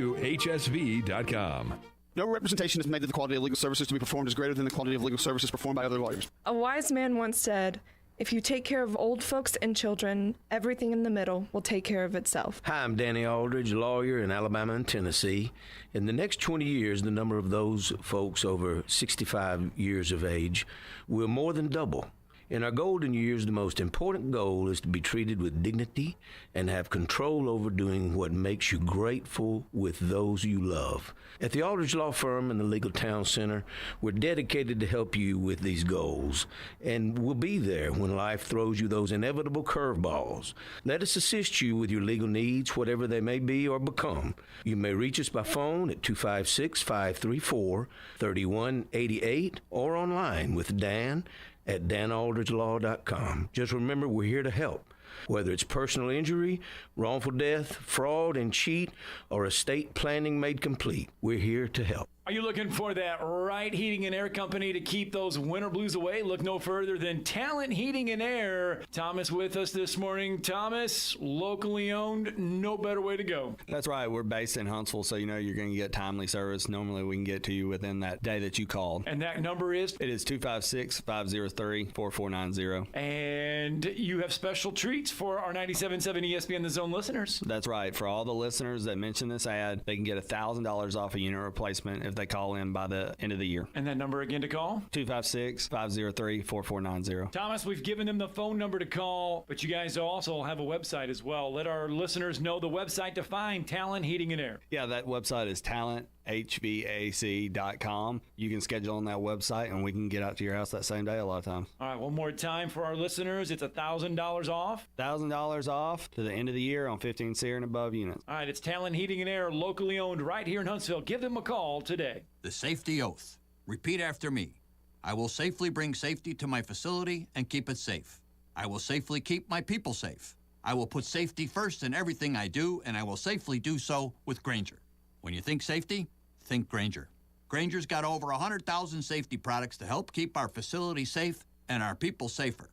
No representation is made that the quality of legal services to be performed is greater than the quality of legal services performed by other lawyers. A wise man once said, if you take care of old folks and children, everything in the middle will take care of itself. Hi, I'm Danny Aldridge, lawyer in Alabama and Tennessee. In the next 20 years, the number of those folks over 65 years of age will more than double. In our golden years, the most important goal is to be treated with dignity and have control over doing what makes you grateful with those you love. At the Aldridge Law Firm and the Legal Town Center, we're dedicated to help you with these goals, and we'll be there when life throws you those inevitable curveballs. Let us assist you with your legal needs, whatever they may be or become. You may reach us by phone at 256-534-3188 or online with Dan at danaldridgelaw.com. Just remember, we're here to help. Whether it's personal injury, wrongful death, fraud and cheat, or estate planning made complete, we're here to help. Are you looking for that right heating and air company to keep those winter blues away? Look no further than Talent Heating and Air. Thomas with us this morning. Thomas, locally owned, no better way to go. That's right. We're based in Huntsville, so you know you're going to get timely service. Normally we can get to you within that day that you called. And that number is? It is 256-503-4490. And you have special treats for our 97.7 ESPN The Zone listeners. That's right. For all the listeners that mention this ad, they can get $1,000 off a unit replacement if they call in by the end of the year. And that number again to call? 256-503-4490. Thomas, we've given them the phone number to call, but you guys also have a website as well. Let our listeners know the website to find Talent Heating and Air. Yeah, that website is talenthvac.com. You can schedule on that website, and we can get out to your house that same day a lot of times. All right, one more time for our listeners. It's $1,000 off. $1,000 off to the end of the year on 15 SEER and above units. All right, it's Talent Heating and Air, locally owned right here in Huntsville. Give them a call today. The safety oath. Repeat after me. I will safely bring safety to my facility and keep it safe. I will safely keep my people safe. I will put safety first in everything I do, and I will safely do so with Grainger. When you think safety, think Grainger. Grainger's got over 100,000 safety products to help keep our facility safe and our people safer.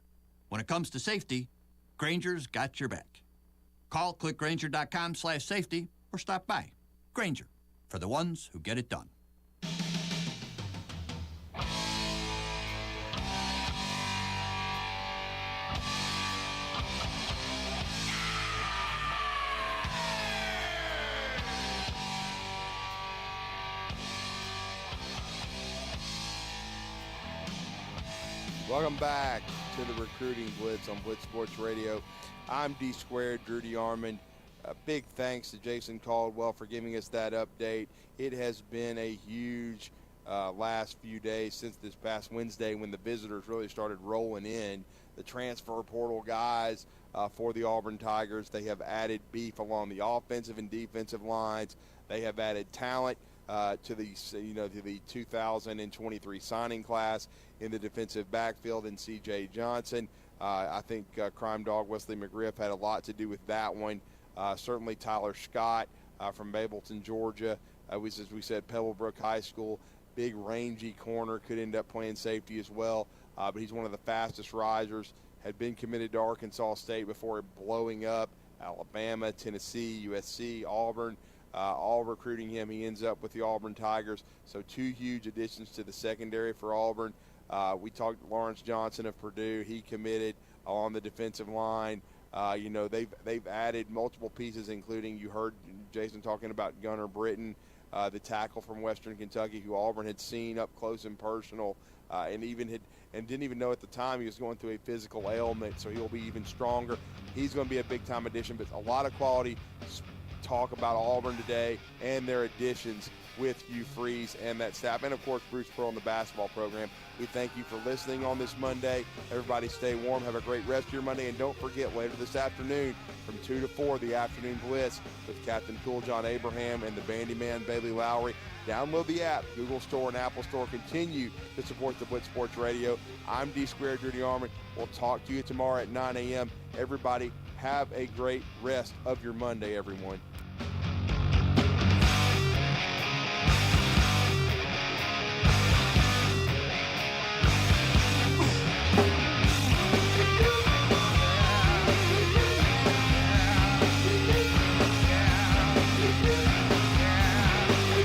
When it comes to safety, Grainger's got your back. Call clickgrainger.com/safety or stop by. Grainger, for the ones who get it done. Welcome back to the Recruiting Blitz on Blitz Sports Radio. I'm D Squared, Drew DeArmond. A big thanks to Jason Caldwell for giving us that update. It has been a huge last few days since this past Wednesday when the visitors really started rolling in. The transfer portal guys for the Auburn Tigers, they have added beef along the offensive and defensive lines. They have added talent to the 2023 signing class in the defensive backfield in C.J. Johnson. I think Crime Dog Wesley McGriff had a lot to do with that one. Certainly Tyler Scott from Mableton, Georgia. As we said, Pebblebrook High School, big rangy corner, could end up playing safety as well. But he's one of the fastest risers, had been committed to Arkansas State before blowing up. Alabama, Tennessee, USC, Auburn, all recruiting him. He ends up with the Auburn Tigers. So two huge additions to the secondary for Auburn. We talked Lawrence Johnson of Purdue. He committed on the defensive line. They've added multiple pieces, including, you heard Jason talking about Gunnar Britton, the tackle from Western Kentucky, who Auburn had seen up close and personal, and didn't even know at the time he was going through a physical ailment, so he'll be even stronger. He's going to be a big-time addition, but a lot of quality talk about Auburn today and their additions with Hugh Freeze and that staff, and of course Bruce Pearl and the basketball program. We thank you for listening on this Monday. Everybody stay warm, have a great rest of your Monday, and don't forget, later this afternoon from 2 to 4, the Afternoon Blitz with Captain Cool John Abraham and the Bandyman Bailey Lowry. Download the app, Google Store and Apple Store. Continue to support the Blitz Sports Radio. I'm D-Squared Rudy Armand. We'll talk to you tomorrow at 9 a.m. Everybody have a great rest of your Monday, everyone.